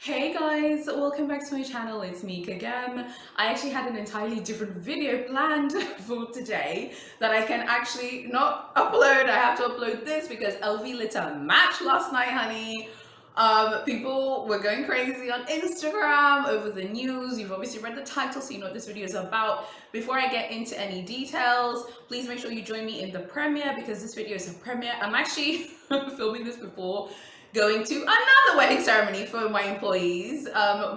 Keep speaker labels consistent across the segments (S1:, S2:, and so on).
S1: Hey guys, welcome back to my channel. It's Meek again. I actually had an entirely different video planned for today that I can actually not upload. I have to upload this because LV lit a match last night, honey. People were going crazy on Instagram over the news. You've obviously read the title, so you know what this video is about. Before I get into any details, please make sure you join me in the premiere because this video is a premiere. I'm actually filming this before going to another wedding ceremony for my employees.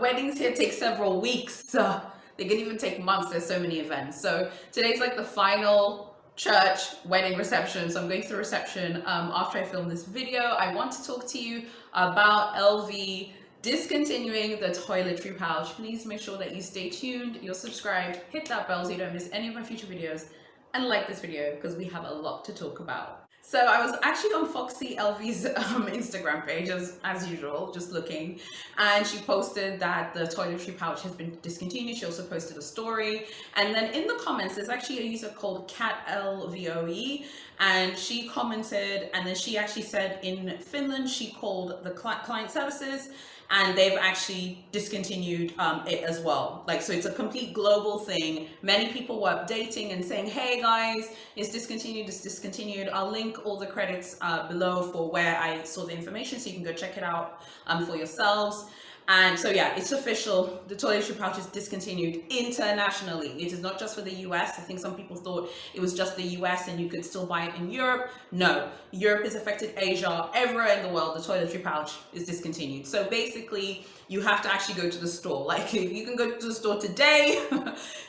S1: Weddings here take several weeks. They can even take months. There's so many events. So today's like the final church wedding reception. So I'm going to the reception after I film this video. I want to talk to you about LV discontinuing the toiletry pouch. Please make sure that you stay tuned, you're subscribed, hit that bell so you don't miss any of my future videos, and like this video because we have a lot to talk about. So I was actually on Foxy LV's Instagram page as usual, just looking, and she posted that the toiletry pouch has been discontinued. She also posted a story, and then in the comments there's actually a user called CatLVOE, and she commented, and then she actually said in Finland she called the client services and they've actually discontinued it as well. Like, so it's a complete global thing. Many people were updating and saying, hey guys, it's discontinued, it's discontinued. I'll link all the credits below for where I saw the information, so you can go check it out for yourselves. And so yeah, it's official. The toiletry pouch is discontinued internationally. It is not just for the US. I think some people thought it was just the US and you could still buy it in Europe. No, Europe is affected, Asia, everywhere in the world, the toiletry pouch is discontinued. So basically, you have to actually go to the store. Like, if you can go to the store today,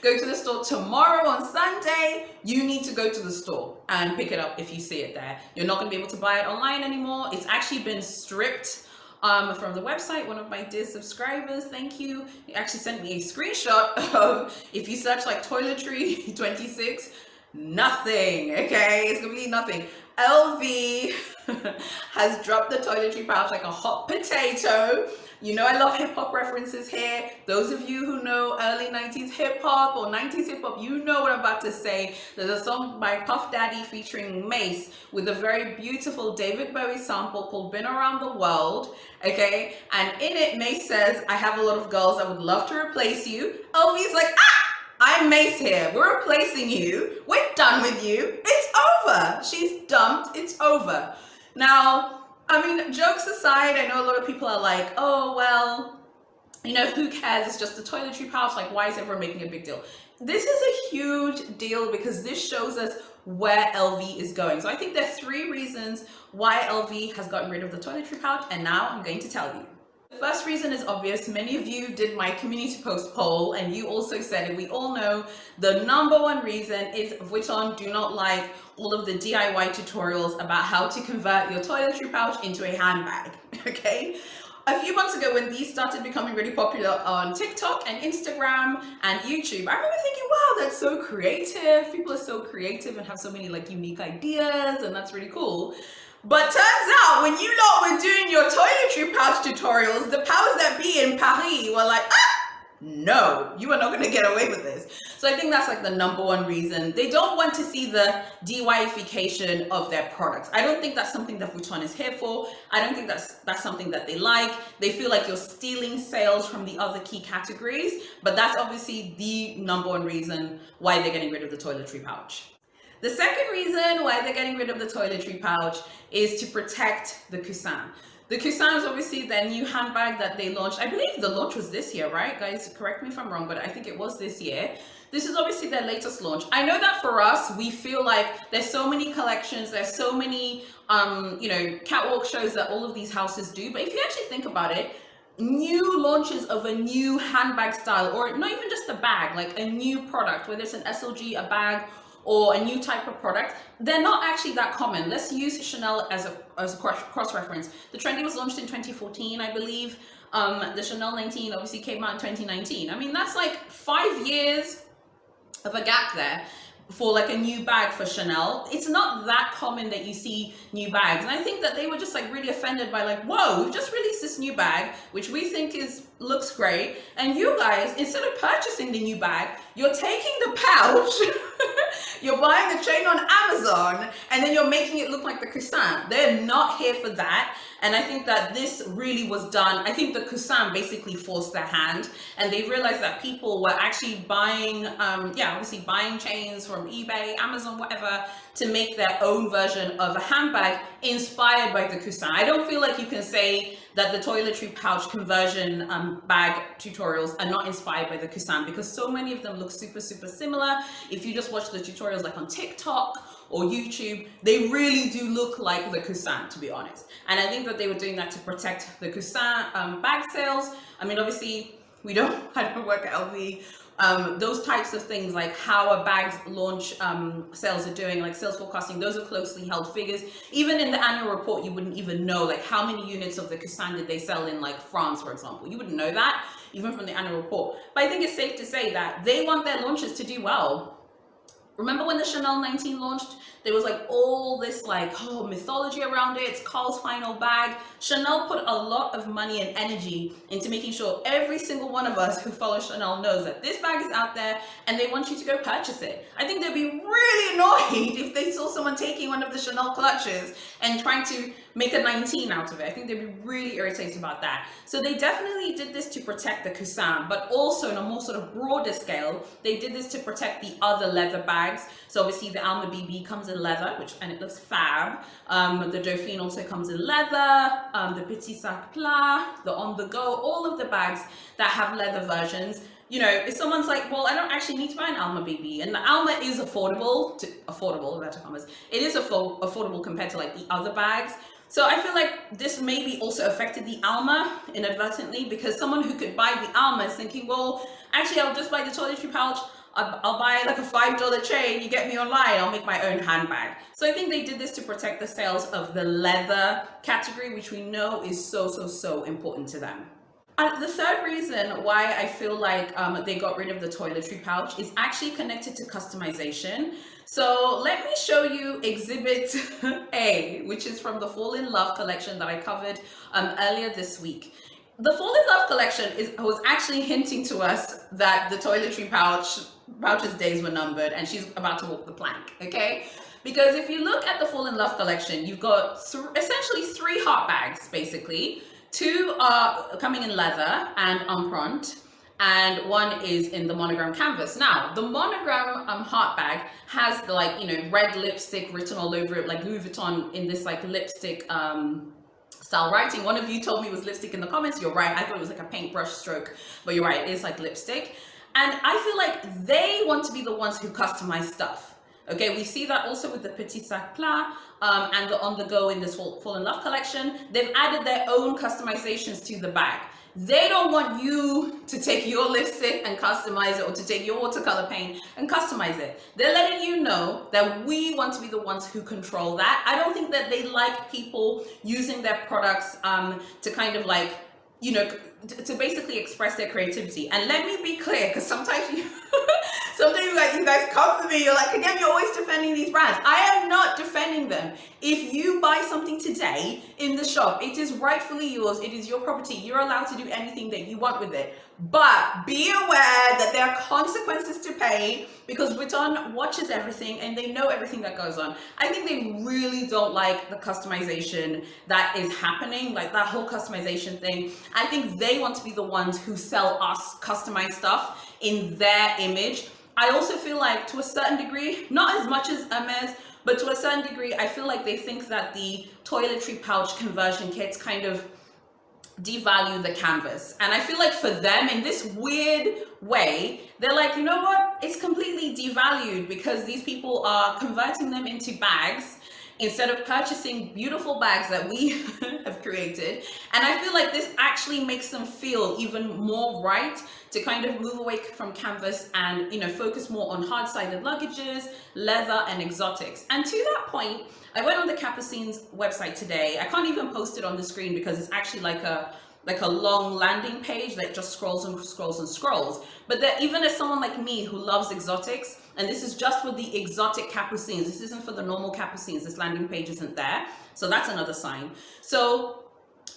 S1: go to the store tomorrow on Sunday, you need to go to the store and pick it up if you see it there. You're not gonna be able to buy it online anymore. It's actually been stripped from the website. One of my dear subscribers, thank you, he actually sent me a screenshot of, if you search like toiletry 26, nothing, okay, it's gonna be nothing. LV has dropped the toiletry pouch like a hot potato. You know I love hip-hop references here. Those of you who know early 90s hip-hop or 90s hip-hop, you know what I'm about to say. There's a song by Puff Daddy featuring Mace with a very beautiful David Bowie sample called Been Around the World, okay? And in it, Mace says, I have a lot of girls that would love to replace you. LV's like, I'm Mace here. We're replacing you. We're done with you. It's over. She's dumped. It's over. Now, I mean, jokes aside, I know a lot of people are like, oh, well, you know, who cares? It's just the toiletry pouch. Like, why is everyone making a big deal? This is a huge deal because this shows us where LV is going. So I think there are 3 reasons why LV has gotten rid of the toiletry pouch, and now I'm going to tell you. The first reason is obvious. Many of you did my community post poll and you also said it. We all know the #1 reason is Vuitton do not like all of the DIY tutorials about how to convert your toiletry pouch into a handbag, okay? A few months ago when these started becoming really popular on TikTok and Instagram and YouTube, I remember thinking, wow, that's so creative. People are so creative and have so many like unique ideas, and that's really cool. But turns out when you lot were doing your toiletry pouch tutorials, the powers that be in Paris were like, no, you are not going to get away with this. So I think that's like the #1 reason. They don't want to see the DIYification of their products. I don't think that's something that Vuitton is here for. I don't think that's something that they like. They feel like you're stealing sales from the other key categories, but that's obviously the #1 reason why they're getting rid of the toiletry pouch. The second reason why they're getting rid of the toiletry pouch is to protect the coussin. The coussin is obviously their new handbag that they launched. I believe the launch was this year, right? Guys, correct me if I'm wrong, but I think it was this year. This is obviously their latest launch. I know that for us, we feel like there's so many collections, there's so many, you know, catwalk shows that all of these houses do. But if you actually think about it, new launches of a new handbag style, or not even just a bag, like a new product, whether it's an SLG, a bag, or a new type of product, they're not actually that common. Let's use Chanel as a cross-reference. The Trendy was launched in 2014, I believe. The Chanel 19 obviously came out in 2019. I mean, that's like 5 years of a gap there for like a new bag for Chanel. It's not that common that you see new bags. And I think that they were just like really offended by like, whoa, we've just released this new bag, which we think looks great. And you guys, instead of purchasing the new bag, you're taking the pouch You're buying the chain on Amazon and then you're making it look like the croissant. They're not here for that. And I think that this really was done. I think the croissant basically forced their hand, and they realized that people were actually buying, obviously buying chains from eBay, Amazon, whatever, to make their own version of a handbag inspired by the croissant. I don't feel like you can say that the toiletry pouch conversion bag tutorials are not inspired by the croissant, because so many of them look super, super similar. If you just watch the tutorials like on TikTok or YouTube, they really do look like the croissant, to be honest. And I think that they were doing that to protect the croissant bag sales. I mean, obviously, I don't work at LV. Those types of things, like how a bag's launch sales are doing, like sales forecasting, those are closely held figures. Even in the annual report, you wouldn't even know like how many units of the croissant did they sell in like France, for example. You wouldn't know that even from the annual report. But I think it's safe to say that they want their launches to do well. Remember when the Chanel 19 launched? There was like all this like, mythology around it. It's Carl's final bag. Chanel put a lot of money and energy into making sure every single one of us who follow Chanel knows that this bag is out there and they want you to go purchase it. I think they'd be really annoyed if they saw someone taking one of the Chanel clutches and trying to make a 19 out of it. I think they'd be really irritated about that. So they definitely did this to protect the croissant, but also on a more sort of broader scale, they did this to protect the other leather bags. So obviously the Alma BB comes in leather, and it looks fab. The Dauphine also comes in leather, the Petit Sac Plat, the On The Go, all of the bags that have leather versions. You know, if someone's like, well, I don't actually need to buy an Alma BB, and the Alma is affordable, it is affordable compared to like the other bags. So I feel like this maybe also affected the Alma inadvertently, because someone who could buy the Alma is thinking, well, actually I'll just buy the toiletry pouch, I'll buy like a $5 chain, you get me online, I'll make my own handbag. So I think they did this to protect the sales of the leather category, which we know is so important to them. The third reason why I feel like they got rid of the toiletry pouch is actually connected to customization. So let me show you Exhibit A, which is from the Fall in Love collection that I covered earlier this week. The Fall in Love collection was actually hinting to us that the toiletry pouch's days were numbered and she's about to walk the plank, okay? Because if you look at the Fall in Love collection, you've got essentially 3 heart bags, basically. 2 are coming in leather and empreinte, and 1 is in the monogram canvas. Now, the monogram heart bag has the, like, you know, red lipstick written all over it, like Louis Vuitton in this like lipstick style writing. One of you told me it was lipstick in the comments. You're right. I thought it was like a paintbrush stroke, but you're right. It is like lipstick. And I feel like they want to be the ones who customize stuff. Okay, we see that also with the Petit Sac Plat and the On The Go in this Fall in Love collection. They've added their own customizations to the bag. They don't want you to take your lipstick and customize it, or to take your watercolor paint and customize it. They're letting you know that we want to be the ones who control that. I don't think that they like people using their products to kind of like, you know, to basically express their creativity. And let me be clear, because sometimes like you guys come for me, you're like, again, you're always defending these brands. I am not defending them. If you buy something today in the shop, it is rightfully yours. It is your property. You're allowed to do anything that you want with it. But be aware that there are consequences to pay, because Vuitton watches everything and they know everything that goes on. I think they really don't like the customization that is happening, like that whole customization thing. I think they want to be the ones who sell us customized stuff in their image. I also feel like, to a certain degree, not as much as Hermes, but to a certain degree, I feel like they think that the toiletry pouch conversion kits kind of devalue the canvas. And I feel like for them, in this weird way, they're like, you know what? It's completely devalued, because these people are converting them into bags instead of purchasing beautiful bags that we have created. And I feel like this actually makes them feel even more right to kind of move away from canvas and, you know, focus more on hard-sided luggages, leather, and exotics. And to that point, I went on the Capucine's website today. I can't even post it on the screen because it's actually like a long landing page that just scrolls and scrolls and scrolls. But that, even as someone like me who loves exotics, and this is just for the exotic Capucines, this isn't for the normal Capucines, this landing page isn't there. So that's another sign. So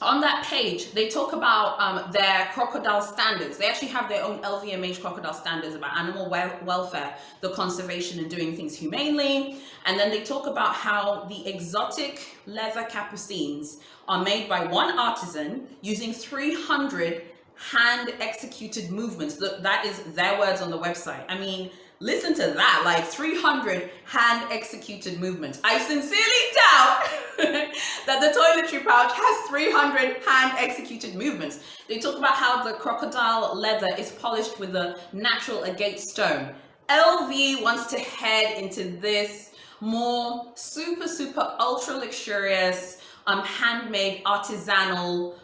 S1: on that page, they talk about their crocodile standards. They actually have their own LVMH crocodile standards about animal welfare, the conservation, and doing things humanely. And then they talk about how the exotic leather capucines are made by one artisan using 300 hand executed movements. That is their words on the website. I mean, listen to that, like 300 hand executed movements. I sincerely doubt that the toiletry pouch has 300 hand executed movements. They talk about how the crocodile leather is polished with a natural agate stone. LV wants to head into this more super ultra luxurious handmade artisanal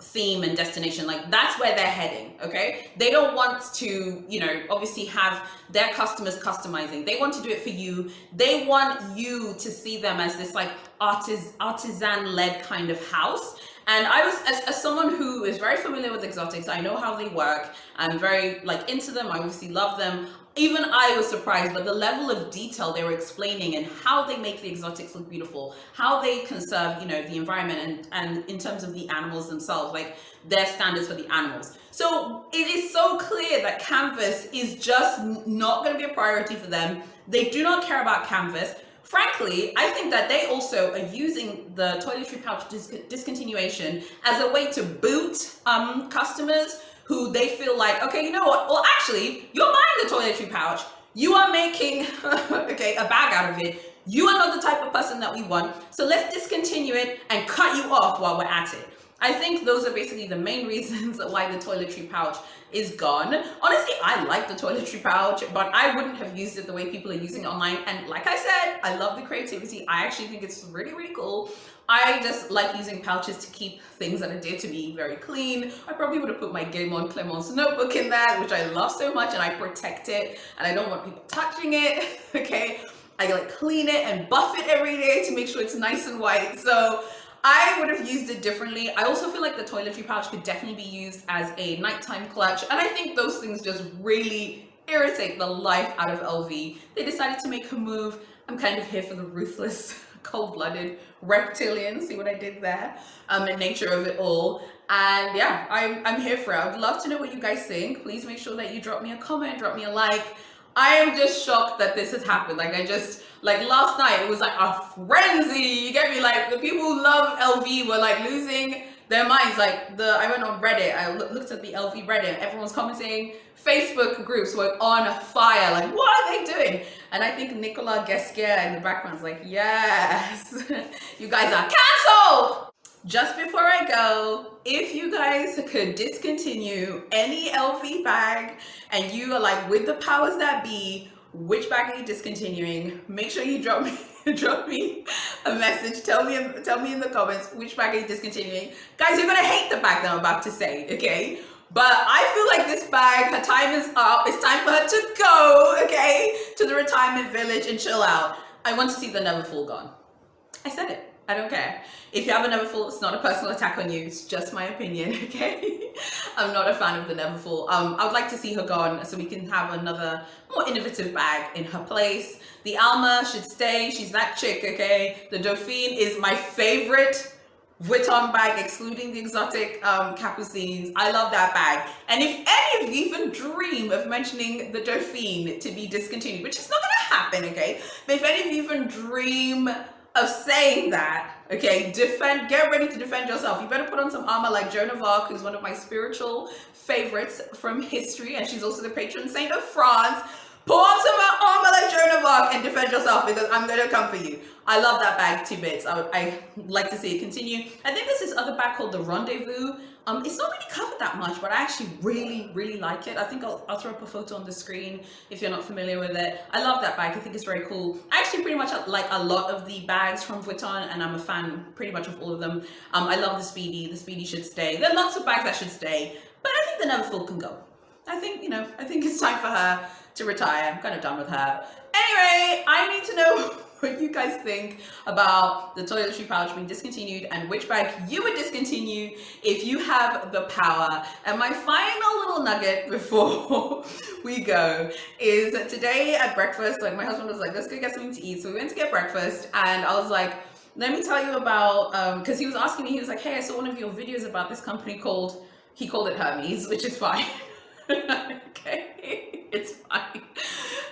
S1: theme and destination. Like, that's where they're heading. Okay, they don't want to, you know, obviously have their customers customizing. They want to do it for you. They want you to see them as this like artisan led kind of house. And I was, as someone who is very familiar with exotics, I know how they work. I'm very like into them. I obviously love them. Even I was surprised by the level of detail they were explaining and how they make the exotics look beautiful, how they conserve, you know, the environment, and in terms of the animals themselves, like their standards for the animals. So it is so clear that canvas is just not going to be a priority for them. They do not care about canvas. Frankly, I think that they also are using the toiletry pouch discontinuation as a way to boot customers who they feel like, okay, you know what? Well, actually, you're buying the toiletry pouch. You are making okay, a bag out of it. You are not the type of person that we want. So let's discontinue it and cut you off while we're at it. I think those are basically the main reasons why the toiletry pouch is gone. Honestly, I like the toiletry pouch, but I wouldn't have used it the way people are using it online. And like I said, I love the creativity. I actually think it's really, really cool. I just like using pouches to keep things that are dear to me very clean. I probably would have put my Gaimon Clement's notebook in that, which I love so much, and I protect it, and I don't want people touching it, okay? I like clean it and buff it every day to make sure it's nice and white. So I would have used it differently. I also feel like the toiletry pouch could definitely be used as a nighttime clutch, and I think those things just really irritate the life out of LV. They decided to make a move. I'm kind of here for the ruthless, cold-blooded reptilian. See what I did there? The nature of it all. And yeah, I'm here for it. I would love to know what you guys think. Please make sure that you drop me a comment, drop me a like. I am just shocked that this has happened. Like, like last night, it was like a frenzy. You get me? Like, the people who love LV were like losing their minds. Like, I went on Reddit, I looked at the LV Reddit, everyone's commenting. Facebook groups were on fire. Like, what are they doing? And I think Nicolas Guesquier in the background's like, yes, you guys are cancelled. Just before I go, if you guys could discontinue any LV bag and you are like with the powers that be, which bag are you discontinuing? Make sure you drop me a message. Tell me in the comments which bag are you discontinuing. Guys, you're gonna hate the bag that I'm about to say, okay? But I feel like this bag, her time is up. It's time for her to go, okay? To the retirement village and chill out. I want to see the Neverfull gone. I said it. I don't care. If you have a Neverfull, it's not a personal attack on you. It's just my opinion, okay? I'm not a fan of the Neverfull. I would like to see her gone so we can have another more innovative bag in her place. The Alma should stay. She's that chick, okay? The Dauphine is my favorite Vuitton bag, excluding the exotic capucines. I love that bag. And if any of you even dream of mentioning the Dauphine to be discontinued, which is not gonna happen, okay? But if any of you even dream of saying that, okay, get ready to defend yourself. You better put on some armor like Joan of Arc, who's one of my spiritual favorites from history, and she's also the patron saint of France. Put on some armor like Joan of Arc and defend yourself, because I'm gonna come for you. I love that bag to bits. I like to see it continue. I think there's this other bag called the Rendezvous. It's not really covered that much, but I actually really like it. I think I'll throw up a photo on the screen if you're not familiar with it. I love that bag. I think it's very cool. I actually pretty much like a lot of the bags from Vuitton, and I'm a fan pretty much of all of them. I love the Speedy. The Speedy should stay. There are lots of bags that should stay, but I think the Neverfull can go. I think it's time for her to retire. I'm kind of done with her. Anyway, I need to know what you guys think about the toiletry pouch being discontinued and which bag you would discontinue if you have the power. And my final little nugget before we go is today at breakfast, like my husband was like, let's go get something to eat. So we went to get breakfast, and I was like, let me tell you about, because he was asking me, he was like, hey, I saw one of your videos about this company called, he called it Hermes, which is fine. Okay, it's fine.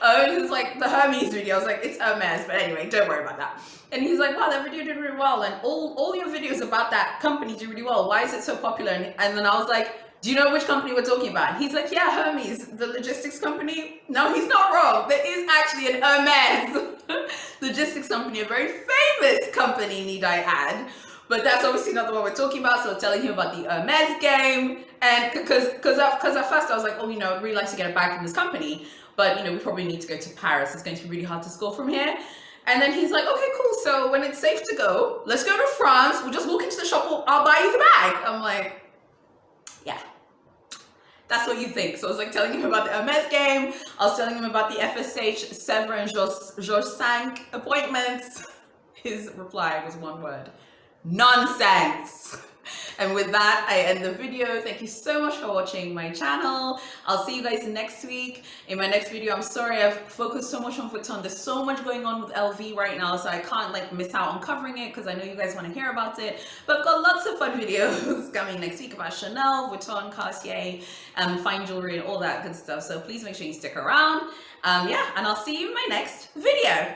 S1: It was like the Hermes video. I was like, it's Hermes, but anyway, don't worry about that. And he's like, wow, that video did really well, and all your videos about that company do really well. Why is it so popular? And then I was like, do you know which company we're talking about? He's like, yeah, Hermes, the logistics company. No, he's not wrong. There is actually an Hermes logistics company, a very famous company, need I add. But that's obviously not the one we're talking about. So I was telling him about the Hermes game, and because at first I was like, oh, you know, I'd really like to get a bag from this company, but you know, we probably need to go to Paris. It's going to be really hard to score from here. And then he's like, okay, cool. So when it's safe to go, let's go to France. We'll just walk into the shop. I'll buy you the bag. I'm like, yeah, that's what you think. So I was like telling him about the Hermes game. I was telling him about the FSH Sevres and Georges V appointments. His reply was one word: nonsense. And with that, I end the video. Thank you so much for watching my channel. I'll see you guys next week. In my next video, I'm sorry I've focused so much on Vuitton. There's so much going on with LV right now, so I can't like miss out on covering it because I know you guys want to hear about it. But I've got lots of fun videos coming next week about Chanel, Vuitton, Cartier, fine jewelry and all that good stuff. So please make sure you stick around. Yeah, and I'll see you in my next video.